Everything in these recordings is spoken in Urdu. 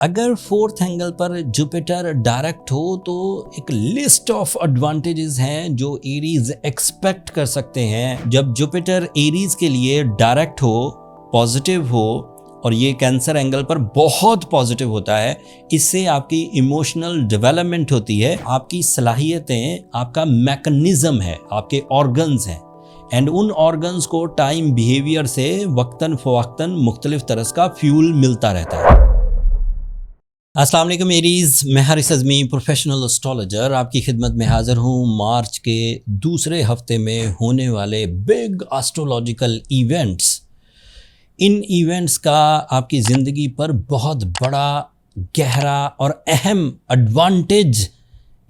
اگر فورتھ اینگل پر جوپیٹر ڈائریکٹ ہو تو ایک لسٹ آف ایڈوانٹیجز ہیں جو ایریز ایکسپیکٹ کر سکتے ہیں جب جوپیٹر ایریز کے لیے ڈائریکٹ ہو، پازیٹیو ہو، اور یہ کینسر اینگل پر بہت پازیٹیو ہوتا ہے۔ اس سے آپ کی ایموشنل ڈیولپمنٹ ہوتی ہے، آپ کی صلاحیتیں، آپ کا میکنزم ہے، آپ کے آرگنز ہیں، اینڈ ان آرگنز کو ٹائم بیہیویئر سے وقتاً فوقتاً مختلف طرح کا فیول ملتا رہتا ہے۔ السلام علیکم ایریز، میں حارث اعظمی پروفیشنل اسٹرالوجر آپ کی خدمت میں حاضر ہوں۔ مارچ کے دوسرے ہفتے میں ہونے والے بگ ایسٹرولوجیکل ایونٹس، ان ایونٹس کا آپ کی زندگی پر بہت بڑا، گہرا اور اہم ایڈوانٹیج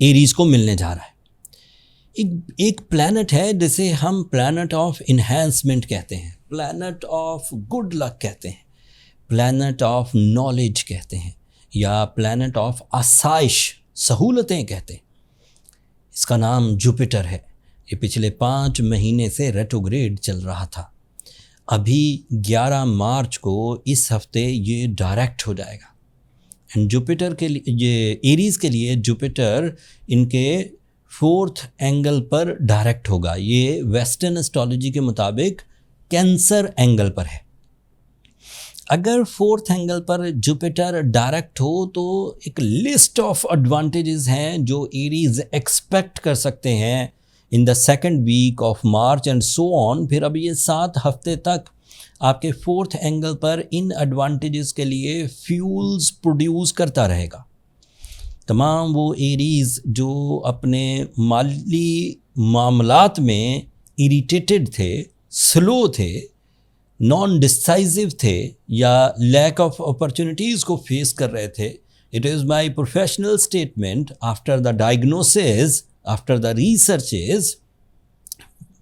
ایریز کو ملنے جا رہا ہے۔ ایک پلانٹ ہے جسے ہم پلانٹ آف انہینسمنٹ کہتے ہیں، پلانٹ آف گڈ لک کہتے ہیں، پلانٹ آف نالج کہتے ہیں، یا پلانٹ آف آسائش، سہولتیں کہتے ہیں۔ اس کا نام جوپیٹر ہے۔ یہ پچھلے 5 مہینے سے ریٹروگریڈ چل رہا تھا۔ ابھی 11 مارچ کو اس ہفتے یہ ڈائریکٹ ہو جائے گا۔ اینڈ جوپیٹر کے لیے، یہ ایریز کے لیے جوپیٹر ان کے 4تھ اینگل پر ڈائریکٹ ہوگا۔ یہ ویسٹرن اسٹرالوجی کے مطابق کینسر اینگل پر ہے۔ اگر 4تھ اینگل پر جوپیٹر ڈائریکٹ ہو تو ایک لسٹ آف ایڈوانٹیجز ہیں جو ایریز ایکسپیکٹ کر سکتے ہیں in the second week of March and so on. پھر اب یہ 7 ہفتے تک آپ کے 4تھ اینگل پر ان ایڈوانٹیجز کے لیے فیولز پروڈیوس کرتا رہے گا۔ تمام وہ ایریز جو اپنے مالی معاملات میں اریٹیٹڈ تھے، سلو تھے، نان ڈسائزو تھے، یا لیک آف اپرچونیٹیز کو فیس کر رہے تھے، it is my professional statement after the diagnosis, after the researches,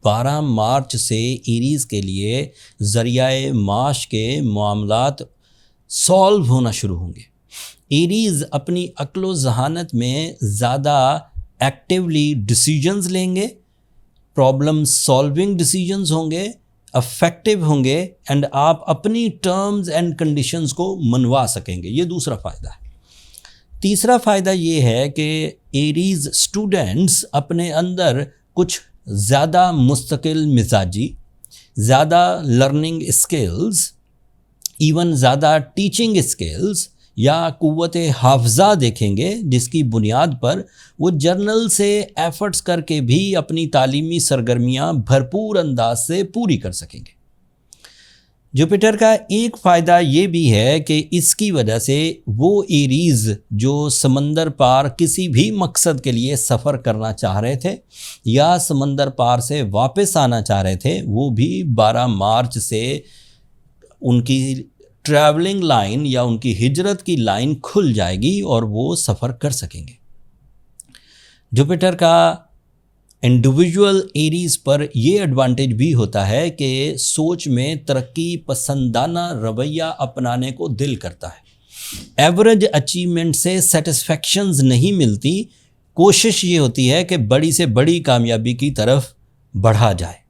12 March سے ایریز کے لیے ذریعہ معاش کے معاملات سالو ہونا شروع ہوں گے۔ ایریز اپنی عقل و ذہانت میں زیادہ ایکٹیولی ڈیسیجنز لیں گے، پرابلم سالونگ ڈیسیجنز ہوں گے، افیکٹو ہوں گے، اینڈ آپ اپنی ٹرمز اینڈ کنڈیشنز کو منوا سکیں گے۔ یہ دوسرا فائدہ ہے۔ تیسرا فائدہ یہ ہے کہ ایریز اسٹوڈنٹس اپنے اندر کچھ زیادہ مستقل مزاجی، زیادہ لرننگ اسکلز، ایون زیادہ ٹیچنگ اسکلز یا قوت حافظہ دیکھیں گے، جس کی بنیاد پر وہ جرنل سے ایفرٹس کر کے بھی اپنی تعلیمی سرگرمیاں بھرپور انداز سے پوری کر سکیں گے۔ جوپیٹر کا ایک فائدہ یہ بھی ہے کہ اس کی وجہ سے وہ ایریز جو سمندر پار کسی بھی مقصد کے لیے سفر کرنا چاہ رہے تھے یا سمندر پار سے واپس آنا چاہ رہے تھے، وہ بھی 12 مارچ سے ان کی ٹریولنگ لائن یا ان کی ہجرت کی لائن کھل جائے گی اور وہ سفر کر سکیں گے۔ جوپیٹر کا انڈیویجول ایریز پر یہ ایڈوانٹیج بھی ہوتا ہے کہ سوچ میں ترقی پسندانہ رویہ اپنانے کو دل کرتا ہے۔ ایوریج اچیومنٹ سے سیٹسفیکشنز نہیں ملتی، کوشش یہ ہوتی ہے کہ بڑی سے بڑی کامیابی کی طرف بڑھا جائے۔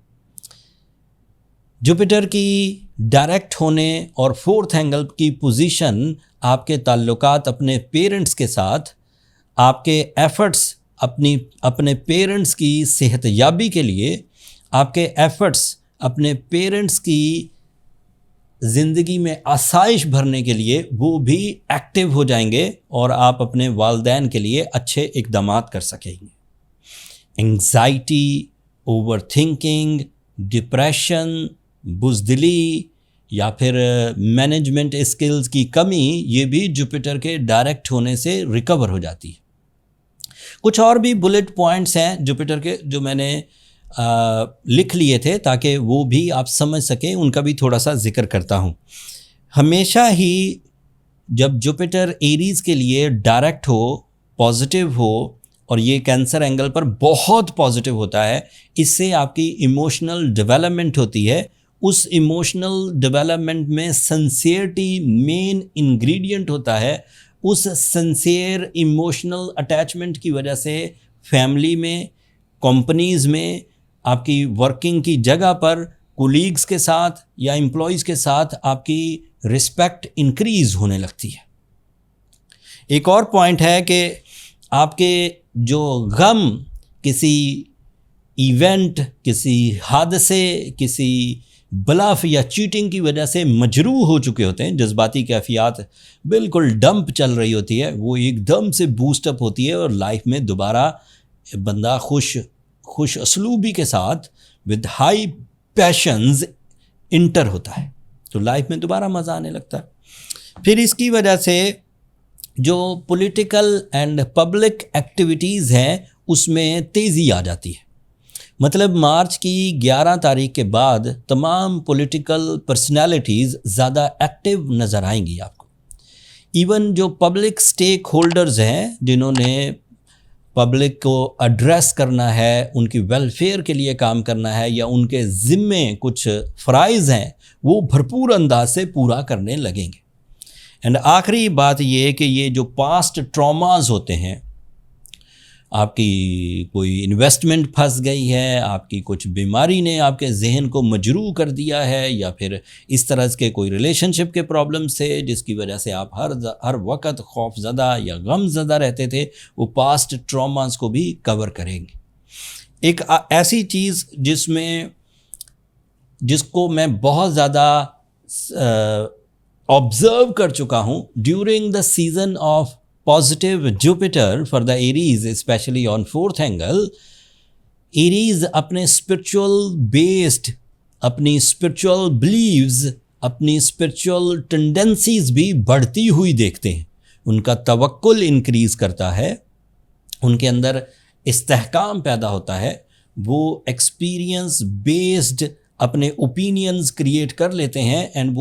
جوپیٹر کی ڈائریکٹ ہونے اور 4تھ اینگل کی پوزیشن آپ کے تعلقات اپنے پیرنٹس کے ساتھ، آپ کے ایفرٹس اپنے پیرنٹس کی صحت یابی کے لیے، آپ کے ایفرٹس اپنے پیرنٹس کی زندگی میں آسائش بھرنے کے لیے، وہ بھی ایکٹیو ہو جائیں گے اور آپ اپنے والدین کے لیے اچھے اقدامات کر سکیں گے۔ انگزائٹی، اوور تھنکنگ، ڈپریشن، بزدلی یا پھر مینجمنٹ اسکلز کی کمی، یہ بھی جوپیٹر کے ڈائریکٹ ہونے سے ریکور ہو جاتی ہے۔ کچھ اور بھی بلٹ پوائنٹس ہیں جوپیٹر کے جو میں نے لکھ لیے تھے تاکہ وہ بھی آپ سمجھ سکیں، ان کا بھی تھوڑا سا ذکر کرتا ہوں۔ ہمیشہ ہی جب جوپیٹر ایریز کے لیے ڈائریکٹ ہو، پازیٹیو ہو، اور یہ کینسر اینگل پر بہت پازیٹیو ہوتا ہے، اس سے آپ کی ایموشنل ڈیولپمنٹ ہوتی ہے۔ اس ایموشنل ڈیولپمنٹ میں سنسیئرٹی مین انگریڈینٹ ہوتا ہے۔ اس سنسیئر ایموشنل اٹیچمنٹ کی وجہ سے فیملی میں، کمپنیز میں، آپ کی ورکنگ کی جگہ پر کولیگز کے ساتھ یا امپلائیز کے ساتھ آپ کی رسپیکٹ انکریز ہونے لگتی ہے۔ ایک اور پوائنٹ ہے کہ آپ کے جو غم کسی ایونٹ، کسی حادثے، کسی بلاف یا چیٹنگ کی وجہ سے مجروح ہو چکے ہوتے ہیں، جذباتی کیفیات بالکل ڈمپ چل رہی ہوتی ہے، وہ ایک دم سے بوسٹ اپ ہوتی ہے اور لائف میں دوبارہ بندہ خوش اسلوبی کے ساتھ ود ہائی پیشنز انٹر ہوتا ہے، تو لائف میں دوبارہ مزہ آنے لگتا ہے۔ پھر اس کی وجہ سے جو پولیٹیکل اینڈ پبلک ایکٹیویٹیز ہیں اس میں تیزی آ جاتی ہے، مطلب مارچ کی 11 تاریخ کے بعد تمام پولیٹیکل پرسنالٹیز زیادہ ایکٹیو نظر آئیں گی آپ کو۔ ایون جو پبلک سٹیک ہولڈرز ہیں جنہوں نے پبلک کو ایڈریس کرنا ہے، ان کی ویلفیئر کے لیے کام کرنا ہے یا ان کے ذمے کچھ فرائض ہیں، وہ بھرپور انداز سے پورا کرنے لگیں گے۔ اینڈ آخری بات یہ کہ یہ جو پاسٹ ٹراماز ہوتے ہیں، آپ کی کوئی انویسٹمنٹ پھنس گئی ہے، آپ کی کچھ بیماری نے آپ کے ذہن کو مجروح کر دیا ہے، یا پھر اس طرح کے کوئی ریلیشن شپ کے پرابلم سے جس کی وجہ سے آپ ہر وقت خوف زدہ یا غم زدہ رہتے تھے، وہ پاسٹ ٹراماز کو بھی کور کریں گے۔ ایک ایسی چیز جس کو میں بہت زیادہ آبزرو کر چکا ہوں during the season of positive Jupiter for the Aries, especially on 4th angle, Aries اپنے spiritual based، اپنی spiritual beliefs، اپنی spiritual tendencies بھی بڑھتی ہوئی دیکھتے ہیں، ان کا توکل انکریز کرتا ہے، ان کے اندر استحکام پیدا ہوتا ہے، وہ ایکسپیرینس بیسڈ اپنے اوپینینز کریٹ کر لیتے ہیں، اینڈ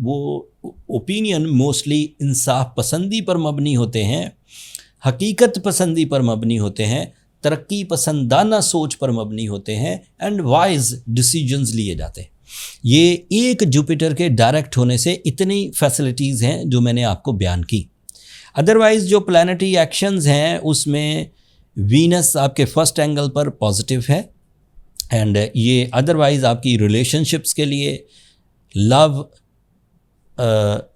وہ اوپینین موسٹلی انصاف پسندی پر مبنی ہوتے ہیں، حقیقت پسندی پر مبنی ہوتے ہیں، ترقی پسندانہ سوچ پر مبنی ہوتے ہیں، اینڈ وائز ڈیسیجنز لیے جاتے ہیں۔ یہ ایک جوپیٹر کے ڈائریکٹ ہونے سے اتنی فیسلٹیز ہیں جو میں نے آپ کو بیان کی۔ ادروائز جو پلانٹری ایکشنز ہیں اس میں وینس آپ کے فرسٹ اینگل پر پازیٹیو ہے، اینڈ یہ ادروائز آپ کی ریلیشن شپس کے لیے، لو،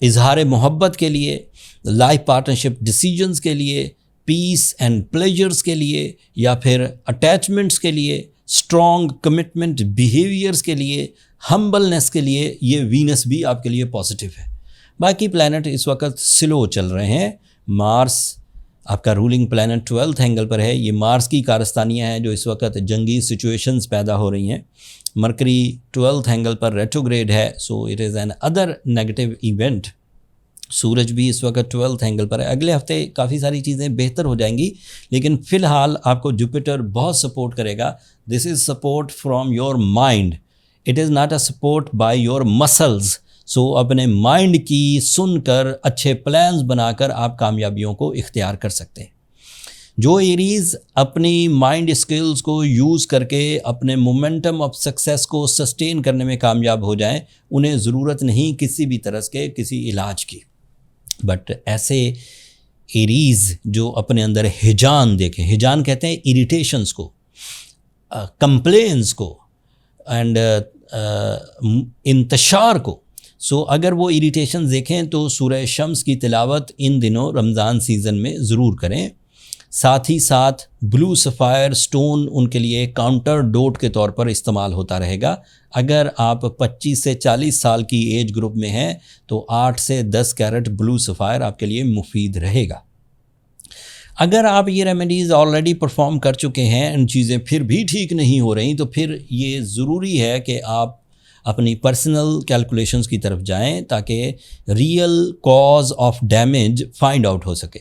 اظہار محبت کے لیے، لائف پارٹنرشپ ڈیسیجنز کے لیے، پیس اینڈ پلیجرز کے لیے، یا پھر اٹیچمنٹس کے لیے، اسٹرانگ کمٹمنٹ بیہیویئرز کے لیے، ہمبلنس کے لیے، یہ وینس بھی آپ کے لیے پازیٹیو ہے۔ باقی پلانٹ اس وقت سلو چل رہے ہیں۔ مارس آپ کا رولنگ پلانٹ 12th اینگل پر ہے، یہ مارس کی کارستانیاں ہیں جو اس وقت جنگی سچویشنز پیدا ہو رہی ہیں۔ مرکری 12th اینگل پر ریٹروگریڈ ہے، so it is an other negative event. سورج بھی اس وقت 12th اینگل پر ہے۔ اگلے ہفتے کافی ساری چیزیں بہتر ہو جائیں گی، لیکن فی الحال آپ کو جوپیٹر بہت سپورٹ کرے گا۔ This is support from your mind, it is not a support by your muscles. So اپنے مائنڈ کی سن کر اچھے پلانز بنا کر آپ کامیابیوں کو اختیار کر سکتے ہیں۔ جو ایریز اپنی مائنڈ اسکلز کو یوز کر کے اپنے مومنٹم آف سکسیس کو سسٹین کرنے میں کامیاب ہو جائیں، انہیں ضرورت نہیں کسی بھی طرح کے کسی علاج کی۔ بٹ ایسے ایریز جو اپنے اندر ہجان دیکھیں، ہجان کہتے ہیں اریٹیشنز کو، کمپلینس کو، اینڈ انتشار کو۔ سو اگر وہ اریٹیشن دیکھیں تو سورہ شمس کی تلاوت ان دنوں رمضان سیزن میں ضرور کریں۔ ساتھ ہی ساتھ بلو سفائر سٹون ان کے لیے کاؤنٹر ڈوٹ کے طور پر استعمال ہوتا رہے گا۔ اگر آپ 25 سے 40 سال کی ایج گروپ میں ہیں تو 8 سے 10 کیرٹ بلو سفائر آپ کے لیے مفید رہے گا۔ اگر آپ یہ ریمیڈیز آلریڈی پرفارم کر چکے ہیں ان چیزیں پھر بھی ٹھیک نہیں ہو رہی، تو پھر یہ ضروری ہے کہ آپ اپنی پرسنل کیلکولیشنز کی طرف جائیں تاکہ real cause of damage find out ہو سکے۔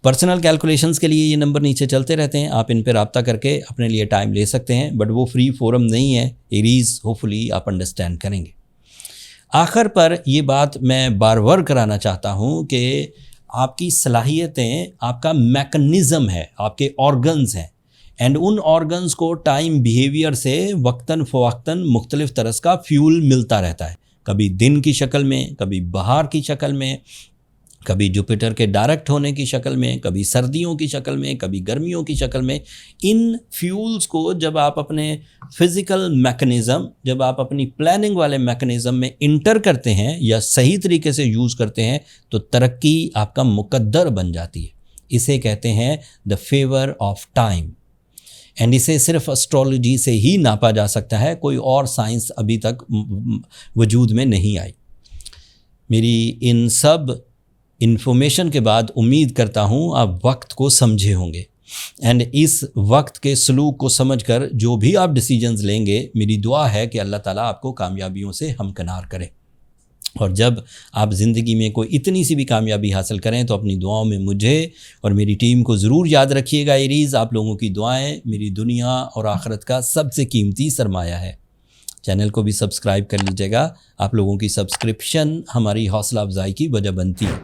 پرسنل کیلکولیشنز کے لیے یہ نمبر نیچے چلتے رہتے ہیں، آپ ان پہ رابطہ کر کے اپنے لیے ٹائم لے سکتے ہیں، بٹ وہ فری فورم نہیں ہے۔ ایریز ہوپفلی آپ انڈرسٹینڈ کریں گے۔ آخر پر یہ بات میں بار بار کرانا چاہتا ہوں کہ آپ کی صلاحیتیں آپ کا میکنزم ہے، آپ کے آرگنز ہیں، اینڈ ان آرگنز کو ٹائم بیہیویئر سے وقتاً فوقتاً مختلف طرح کا فیول ملتا رہتا ہے، کبھی دن کی شکل میں، کبھی بہار کی شکل میں۔ کبھی جوپیٹر کے ڈائریکٹ ہونے کی شکل میں، کبھی سردیوں کی شکل میں، کبھی گرمیوں کی شکل میں. ان فیولز کو جب آپ اپنے فزیکل میکنزم، جب آپ اپنی پلاننگ والے میکنزم میں انٹر کرتے ہیں یا صحیح طریقے سے یوز کرتے ہیں تو ترقی آپ کا مقدر بن جاتی ہے. اسے کہتے ہیں the favour of time. And اسے صرف اسٹرالوجی سے ہی ناپا جا سکتا ہے، کوئی اور سائنس ابھی تک وجود میں نہیں آئی. میری ان سب انفارمیشن کے بعد امید کرتا ہوں آپ وقت کو سمجھے ہوں گے، اینڈ اس وقت کے سلوک کو سمجھ کر جو بھی آپ ڈیسیجنز لیں گے، میری دعا ہے کہ اللہ تعالیٰ آپ کو کامیابیوں سے ہمکنار کرے. اور جب آپ زندگی میں کوئی اتنی سی بھی کامیابی حاصل کریں تو اپنی دعاؤں میں مجھے اور میری ٹیم کو ضرور یاد رکھیے گا. ایریز، آپ لوگوں کی دعائیں میری دنیا اور آخرت کا سب سے قیمتی سرمایہ ہے. چینل کو بھی سبسکرائب کر لیجیے گا. آپ لوگوں کی سبسکرپشن ہماری حوصلہ افزائی کی وجہ بنتی ہے.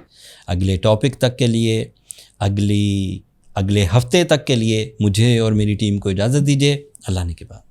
اگلے ٹاپک تک کے لیے، اگلے ہفتے تک کے لیے مجھے اور میری ٹیم کو اجازت دیجیے. اللہ نے کے بعد.